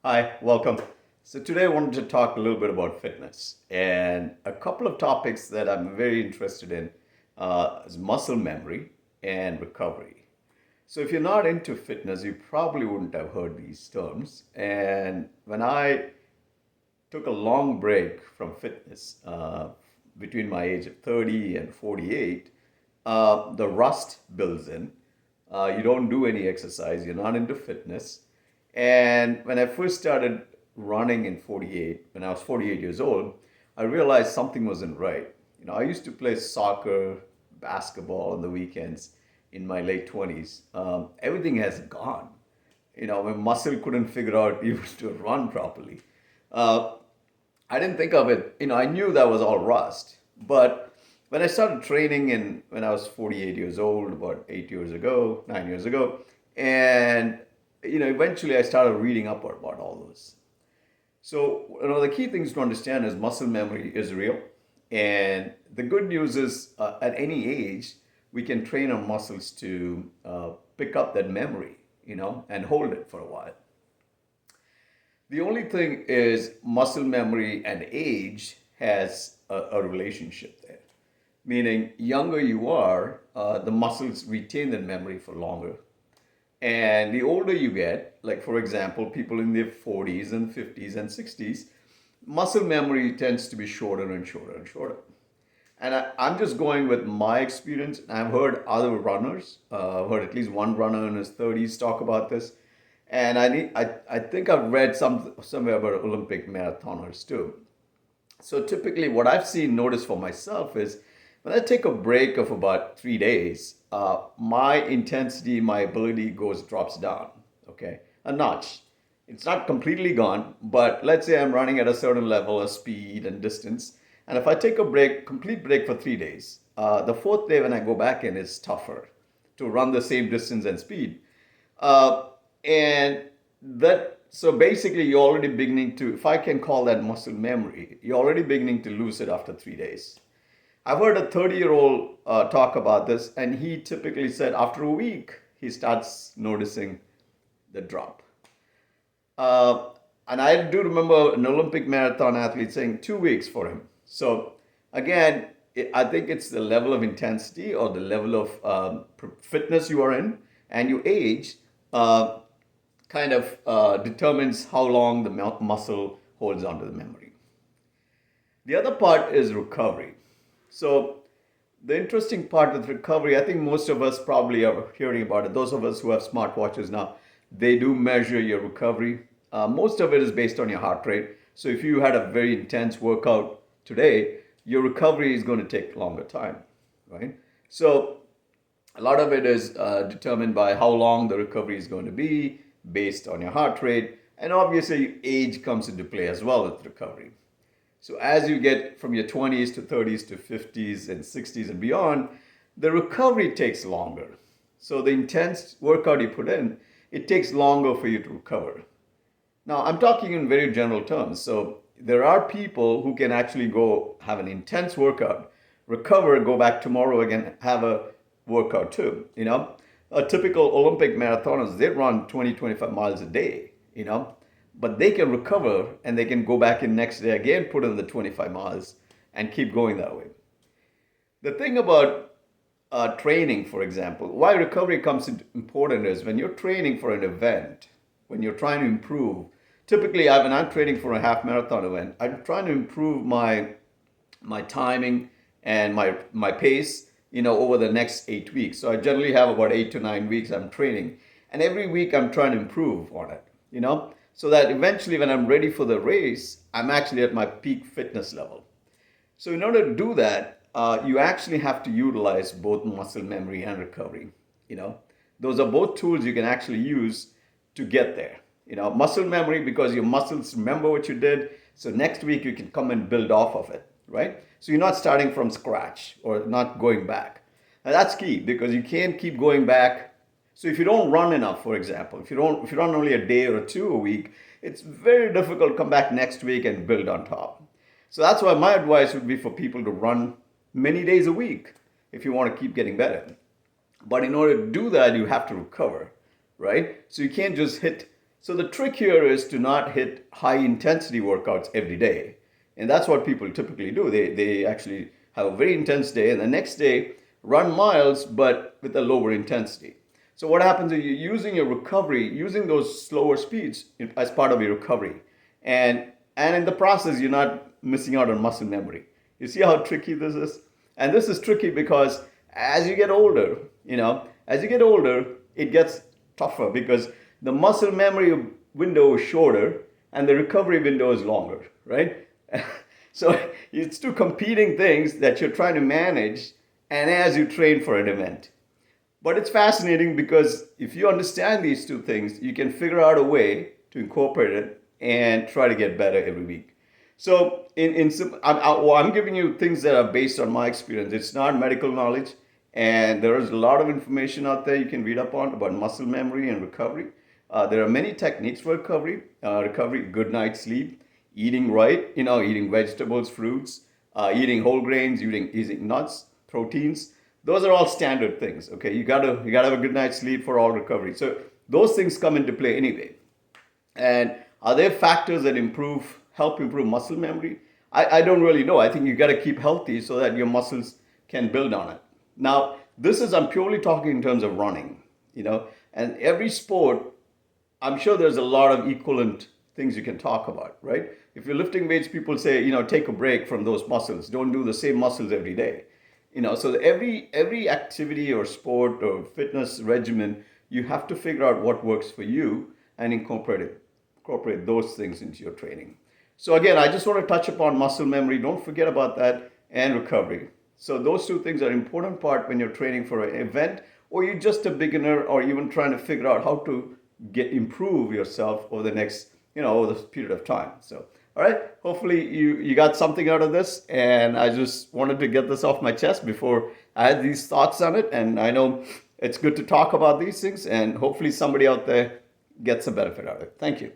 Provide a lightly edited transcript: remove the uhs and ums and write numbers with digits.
Hi, welcome. So today I wanted to talk a little bit about fitness and a couple of topics that I'm very interested in is muscle memory and recovery. So if you're not into fitness, you probably wouldn't have heard these terms. And when I took a long break from fitness between my age of 30 and 48, the rust builds in. You don't do any exercise, you're not into fitness. And when I first started running in 48, when I was 48 years old, I realized something wasn't right. I used to play soccer, basketball on the weekends in my late 20s. Everything has gone. My muscle couldn't figure out even to run properly. Uh, I didn't think of it. I knew that was all rust. But when I started training when I was 48 years old, about 8 years ago, 9 years ago, and eventually I started reading up about all this. So, the key things to understand is muscle memory is real. And the good news is, at any age, we can train our muscles to pick up that memory, and hold it for a while. The only thing is muscle memory and age has a relationship there. Meaning, younger you are, the muscles retain that memory for longer. And the older you get, like for example, people in their 40s and 50s and 60s, muscle memory tends to be shorter and shorter and shorter. And I'm just going with my experience. I've heard other runners, I've heard at least one runner in his 30s talk about this. And I think I've read somewhere about Olympic marathoners too. So typically, what I've seen notice for myself is when I take a break of about 3 days, my intensity, my ability drops down, okay, a notch. It's not completely gone, but let's say I'm running at a certain level of speed and distance, and if I take a complete break for 3 days, the fourth day when I go back in is tougher to run the same distance and speed. Uh, and that, so basically, you're already beginning to, if I can call that muscle memory, you're already beginning to lose it after 3 days. I've heard a 30-year-old talk about this, and he typically said after a week, he starts noticing the drop. Uh, and I do remember an Olympic marathon athlete saying 2 weeks for him. So, again, I think it's the level of intensity or the level of fitness you are in and your age uh, kind of determines how long the muscle holds onto the memory. The other part is recovery. So, the interesting part with recovery, I think most of us probably are hearing about it. Those of us who have smartwatches now, they do measure your recovery. Most of it is based on your heart rate. So, if you had a very intense workout today, your recovery is going to take longer time, right? So, a lot of it is determined by how long the recovery is going to be based on your heart rate. And obviously, age comes into play as well with recovery. So as you get from your 20s to 30s to 50s and 60s and beyond, the recovery takes longer. So the intense workout you put in, it takes longer for you to recover. Now, I'm talking in very general terms. So there are people who can actually go have an intense workout, recover, go back tomorrow again, have a workout too. A typical Olympic marathoners, they run 20, 25 miles a day, but they can recover and they can go back in next day again, put in the 25 miles and keep going that way. The thing about training, for example, why recovery comes important is when you're training for an event, when you're trying to improve. Typically, when I'm training for a half marathon event, I'm trying to improve my timing and my pace, over the next 8 weeks. So I generally have about 8 to 9 weeks I'm training, and every week I'm trying to improve on it, so that eventually when I'm ready for the race, I'm actually at my peak fitness level. So in order to do that, you actually have to utilize both muscle memory and recovery. You know, those are both tools you can actually use to get there. Muscle memory because your muscles remember what you did. So next week you can come and build off of it, right? So you're not starting from scratch or not going back. Now that's key because you can't keep going back. So if you don't run enough, for example, if you run only a day or two a week, it's very difficult to come back next week and build on top. So that's why my advice would be for people to run many days a week if you want to keep getting better. But in order to do that, you have to recover, right? So you can't just hit So the trick here is to not hit high intensity workouts every day. And that's what people typically do. They actually have a very intense day and the next day run miles, but with a lower intensity. So what happens is you're using your recovery, using those slower speeds as part of your recovery. And in the process, you're not missing out on muscle memory. You see how tricky this is? And this is tricky because as you get older, it gets tougher because the muscle memory window is shorter and the recovery window is longer, right? So it's two competing things that you're trying to manage and as you train for an event. But it's fascinating because if you understand these two things, you can figure out a way to incorporate it and try to get better every week. So I'm giving you things that are based on my experience. It's not medical knowledge, and there is a lot of information out there you can read up on about muscle memory and recovery. There are many techniques for recovery, good night's sleep, eating right, eating vegetables, fruits, eating whole grains, eating nuts, proteins. Those are all standard things. Okay, you gotta have a good night's sleep for all recovery. So those things come into play anyway. And are there factors that help improve muscle memory? I don't really know. I think you got to keep healthy so that your muscles can build on it. Now, I'm purely talking in terms of running, and every sport, I'm sure there's a lot of equivalent things you can talk about, right? If you're lifting weights, people say, take a break from those muscles. Don't do the same muscles every day. So every activity or sport or fitness regimen, you have to figure out what works for you and incorporate those things into your training. So again, I just want to touch upon muscle memory. Don't forget about that, and recovery. So those two things are an important part when you're training for an event, or you're just a beginner, or even trying to figure out how to improve yourself over over this period of time. So, all right, hopefully you got something out of this, and I just wanted to get this off my chest before I had these thoughts on it. And I know it's good to talk about these things, and hopefully somebody out there gets a benefit out of it. Thank you.